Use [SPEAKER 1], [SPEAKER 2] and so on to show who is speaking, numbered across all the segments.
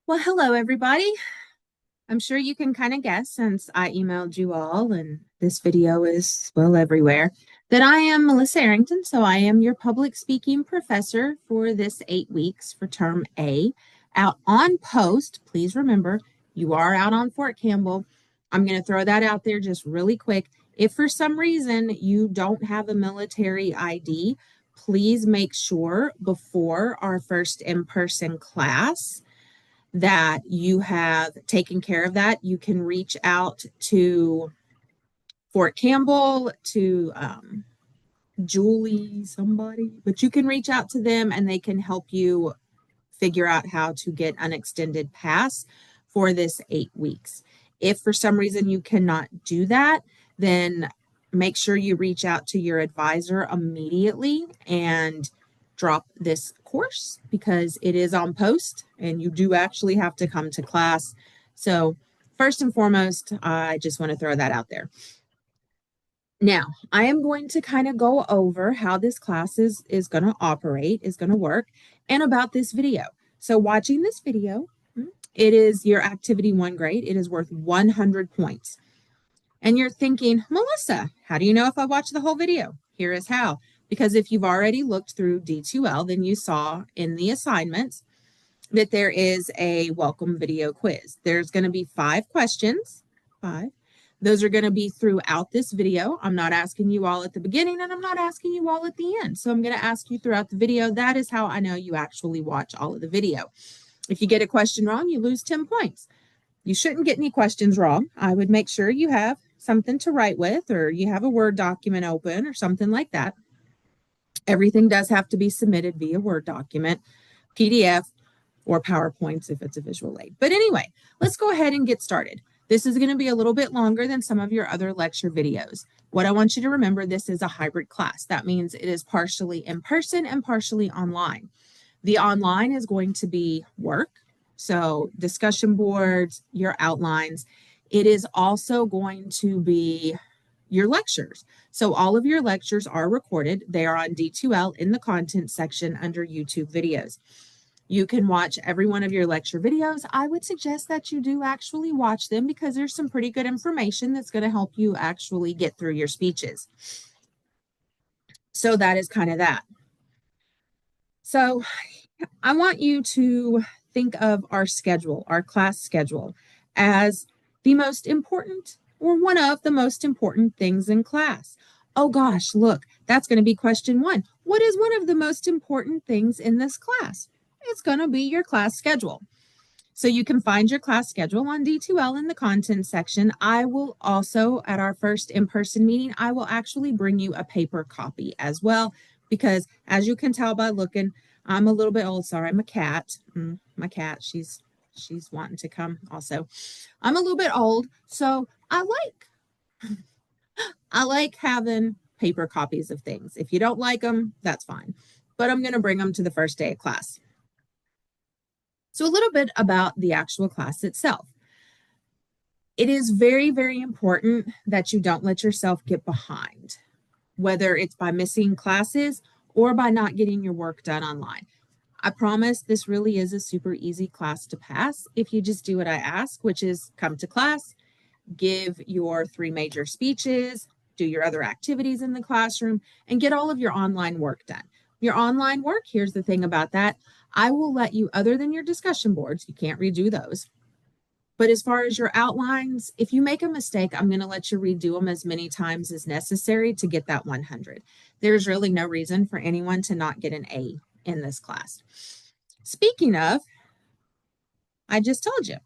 [SPEAKER 1] Well, hello, everybody. I'm sure you can kind of guess since I emailed you all and this video is, well, everywhere, that I am Melissa Arrington. So I am your public speaking professor for this 8 weeks for term A. Out on post, please remember you are out on Fort Campbell. I'm going to throw that out there just really quick. If for some reason you don't have a military ID, please make sure before our first in-person class that you have taken care of that. You can reach out to Fort Campbell, to Julie, somebody, but you can reach out to them and they can help you figure out how to get an extended pass for this 8 weeks. If for some reason you cannot do that, then make sure you reach out to your advisor immediately and drop this course because it is on post and you do actually have to come to class. So, first and foremost, I just want to throw that out there. Now, I am going to kind of go over how this class is going to operate, is going to work, and about this video. So, watching this video, it is your activity 1 grade. It is worth 100 points. And you're thinking, Melissa, how do you know if I watched the whole video? Here is how. Because if you've already looked through D2L, then you saw in the assignments that there is a welcome video quiz. There's going to be 5 questions, 5. Those are going to be throughout this video. I'm not asking you all at the beginning and I'm not asking you all at the end. So I'm going to ask you throughout the video. That is how I know you actually watch all of the video. If you get a question wrong, you lose 10 points. You shouldn't get any questions wrong. I would make sure you have something to write with or you have a Word document open or something like that. Everything does have to be submitted via Word document, PDF, or PowerPoints if it's a visual aid. But anyway, let's go ahead and get started. This is going to be a little bit longer than some of your other lecture videos. What I want you to remember, this is a hybrid class. That means it is partially in person and partially online. The online is going to be work, so discussion boards, your outlines. It is also going to be your lectures. So all of your lectures are recorded. They are on D2L in the content section under YouTube videos. You can watch every one of your lecture videos. I would suggest that you do actually watch them because there's some pretty good information that's going to help you actually get through your speeches. So that is kind of that. So I want you to think of our schedule, our class schedule, as the most important or one of the most important things in class. Oh gosh, look, that's going to be question 1. What is one of the most important things in this class? It's going to be your class schedule. So you can find your class schedule on D2L in the content section. I will also, at our first in-person meeting, I will actually bring you a paper copy as well, because as you can tell by looking, I'm a little bit old. Sorry, I'm a cat. My cat, she's wanting to come also. I'm a little bit old, so I like having paper copies of things. If you don't like them, that's fine. But I'm going to bring them to the first day of class. So a little bit about the actual class itself. It is very, very important that you don't let yourself get behind, whether it's by missing classes or by not getting your work done online. I promise this really is a super easy class to pass if you just do what I ask, which is come to class, give your 3 major speeches, do your other activities in the classroom, and get all of your online work done. Your online work, here's the thing about that. I will let you, other than your discussion boards, you can't redo those. But as far as your outlines, if you make a mistake, I'm going to let you redo them as many times as necessary to get that 100. There's really no reason for anyone to not get an A in this class. Speaking of, I just told you,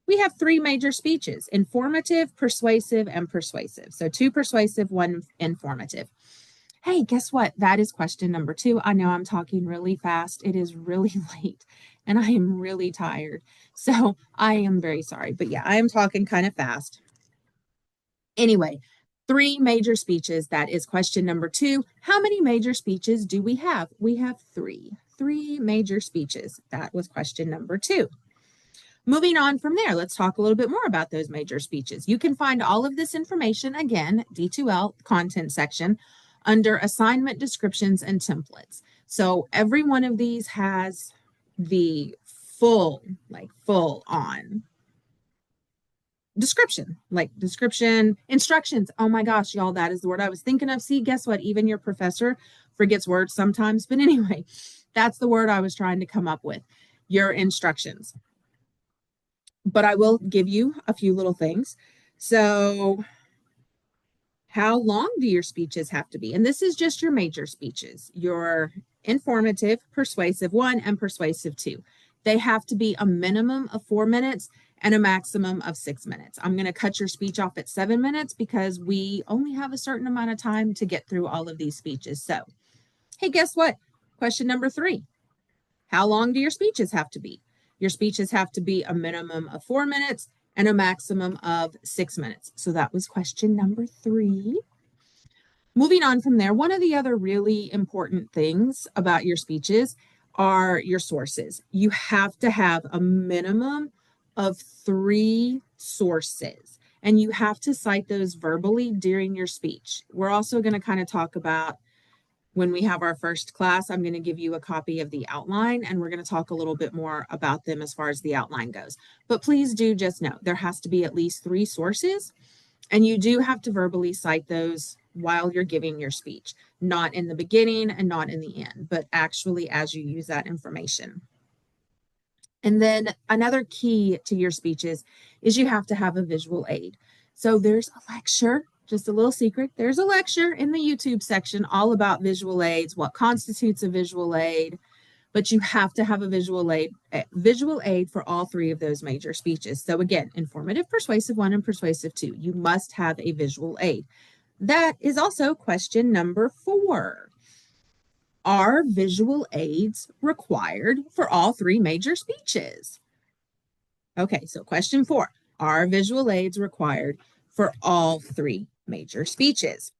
[SPEAKER 1] we have 3 major speeches: informative, persuasive, and persuasive. So 2 persuasive, 1 informative. Hey, guess what? That is question number 2. I know I'm talking really fast. It is really late and I am really tired. So I am very sorry. But yeah, I am talking kind of fast. Anyway, 3 major speeches. That is question number 2. How many major speeches do we have? We have 3. 3 major speeches. That was question number 2. Moving on from there, let's talk a little bit more about those major speeches. You can find all of this information, again, D2L content section, under assignment descriptions and templates. So every one of these has the full on description, instructions. Oh my gosh, y'all, that is the word I was thinking of. See, guess what? Even your professor forgets words sometimes. But anyway, that's the word I was trying to come up with. Your instructions. But I will give you a few little things. So, how long do your speeches have to be? And this is just your major speeches, your informative, persuasive 1, and persuasive 2. They have to be a minimum of 4 minutes and a maximum of 6 minutes. I'm going to cut your speech off at 7 minutes because we only have a certain amount of time to get through all of these speeches. So, hey, guess what? Question number 3. How long do your speeches have to be? Your speeches have to be a minimum of 4 minutes and a maximum of 6 minutes. So that was question number 3. Moving on from there, one of the other really important things about your speeches are your sources. You have to have a minimum of 3 sources, and you have to cite those verbally during your speech. We're also going to kind of talk about when we have our first class. I'm going to give you a copy of the outline, and we're going to talk a little bit more about them as far as the outline goes. But please do just know there has to be at least 3 sources, and you do have to verbally cite those while you're giving your speech, not in the beginning and not in the end, but actually as you use that information. And then another key to your speeches is you have to have a visual aid. So there's a lecture. Just a little secret, there's a lecture in the YouTube section all about visual aids, what constitutes a visual aid, but you have to have a visual aid for all 3 of those major speeches. So again, informative, persuasive 1, and persuasive 2. You must have a visual aid. That is also question number 4. Are visual aids required for all 3 major speeches? Okay, so question 4. Are visual aids required for all 3 major speeches?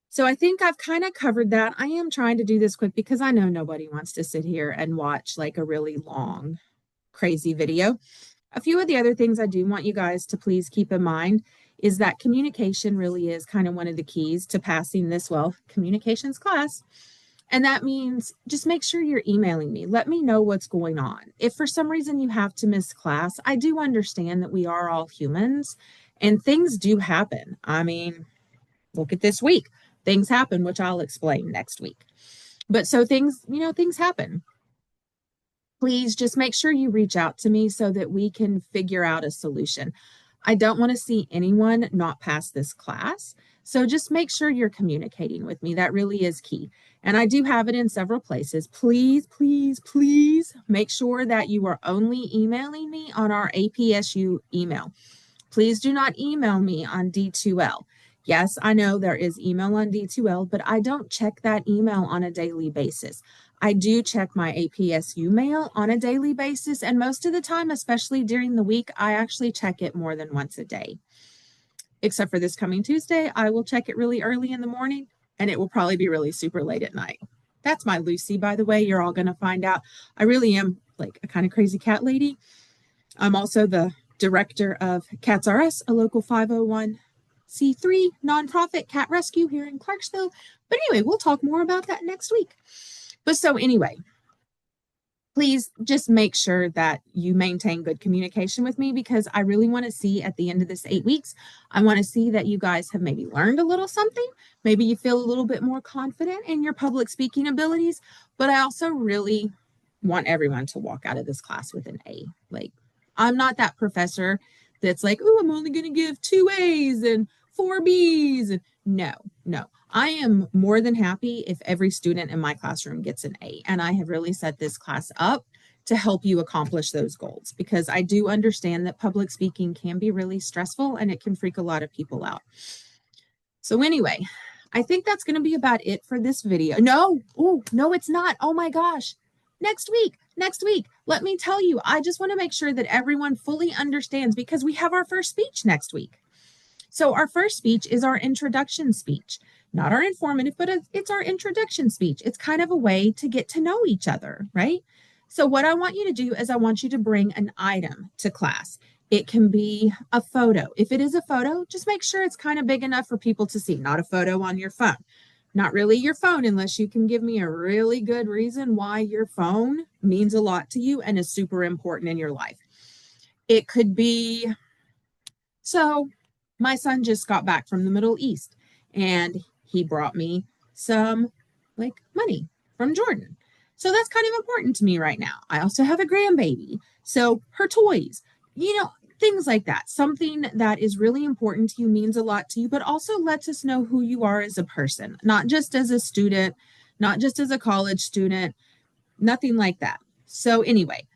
[SPEAKER 1] So I think I've kind of covered that. I am trying to do this quick because I know nobody wants to sit here and watch like a really long, crazy video. A few of the other things I do want you guys to please keep in mind is that communication really is kind of one of the keys to passing this, communications class. And that means just make sure you're emailing me. Let me know what's going on. If for some reason you have to miss class, I do understand that we are all humans and things do happen. I mean, look at this week. Things happen, which I'll explain next week. But so things happen. Please just make sure you reach out to me so that we can figure out a solution. I don't want to see anyone not pass this class. So just make sure you're communicating with me. That really is key. And I do have it in several places. Please, please, please make sure that you are only emailing me on our APSU email. Please do not email me on D2L. Yes, I know there is email on D2L, but I don't check that email on a daily basis. I do check my APSU mail on a daily basis, and most of the time, especially during the week, I actually check it more than once a day. Except for this coming Tuesday, I will check it really early in the morning, and it will probably be really super late at night. That's my Lucy, by the way. You're all going to find out. I really am like a kind of crazy cat lady. I'm also the director of Cats R Us, a local 501c3 nonprofit cat rescue here in Clarksville. But anyway, we'll talk more about that next week. But so anyway, please just make sure that you maintain good communication with me, because I really want to see at the end of this 8 weeks, I want to see that you guys have maybe learned a little something. Maybe you feel a little bit more confident in your public speaking abilities, but I also really want everyone to walk out of this class with an A. Like, I'm not that professor that's like, oh, I'm only going to give 2 A's and 4 B's. No. I am more than happy if every student in my classroom gets an A. And I have really set this class up to help you accomplish those goals, because I do understand that public speaking can be really stressful and it can freak a lot of people out. So anyway, I think that's going to be about it for this video. No, it's not. Oh my gosh. Next week, let me tell you, I just want to make sure that everyone fully understands, because we have our first speech next week. So our first speech is our introduction speech, not our informative, but it's our introduction speech. It's kind of a way to get to know each other, right? So what I want you to do is I want you to bring an item to class. It can be a photo. If it is a photo, just make sure it's kind of big enough for people to see, not a photo on your phone. Not really your phone, unless you can give me a really good reason why your phone means a lot to you and is super important in your life. It could be, so my son just got back from the Middle East and he brought me some like money from Jordan. So that's kind of important to me right now. I also have a grandbaby. So her toys, things like that. Something that is really important to you, means a lot to you, but also lets us know who you are as a person, not just as a student, not just as a college student, nothing like that. So anyway,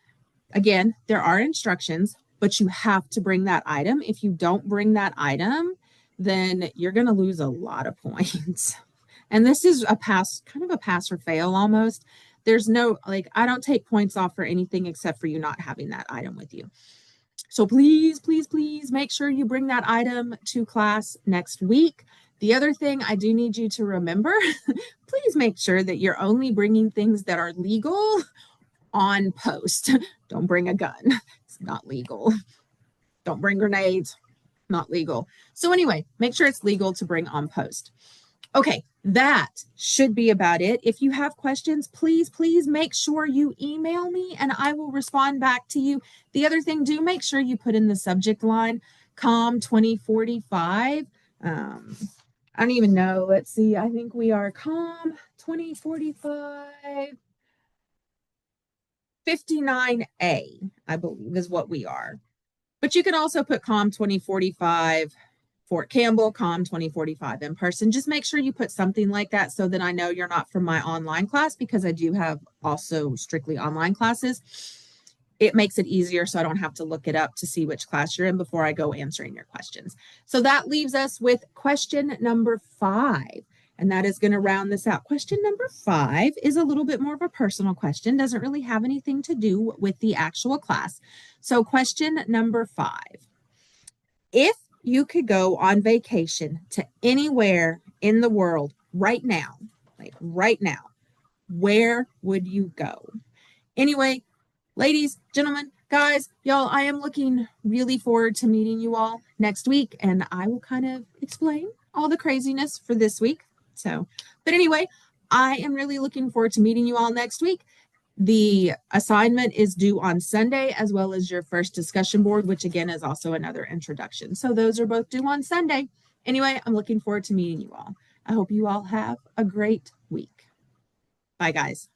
[SPEAKER 1] again, there are instructions, but you have to bring that item. If you don't bring that item, then you're going to lose a lot of points. And this is kind of a pass or fail almost. There's no, like, I don't take points off for anything except for you not having that item with you. So please, please, please make sure you bring that item to class next week. The other thing I do need you to remember, please make sure that you're only bringing things that are legal on post. Don't bring a gun. It's not legal. Don't bring grenades. Not legal. So anyway, make sure it's legal to bring on post. Okay, that should be about it. If you have questions, please, please make sure you email me and I will respond back to you. The other thing, do make sure you put in the subject line, Comm 2045. I don't even know. Let's see. I think we are Comm 2045. 59A, I believe, is what we are. But you can also put Comm 2045 Fort Campbell, Comm 2045 in person. Just make sure you put something like that so that I know you're not from my online class, because I do have also strictly online classes. It makes it easier so I don't have to look it up to see which class you're in before I go answering your questions. So that leaves us with question number 5. And that is going to round this out. Question number 5 is a little bit more of a personal question, doesn't really have anything to do with the actual class. So question number 5, if you could go on vacation to anywhere in the world right now, like right now, where would you go? Anyway, ladies, gentlemen, guys, y'all, I am looking really forward to meeting you all next week, and I will kind of explain all the craziness for this week. But anyway, I am really looking forward to meeting you all next week. The assignment is due on Sunday, as well as your first discussion board, which again is also another introduction. So those are both due on Sunday. Anyway, I'm looking forward to meeting you all. I hope you all have a great week. Bye, guys.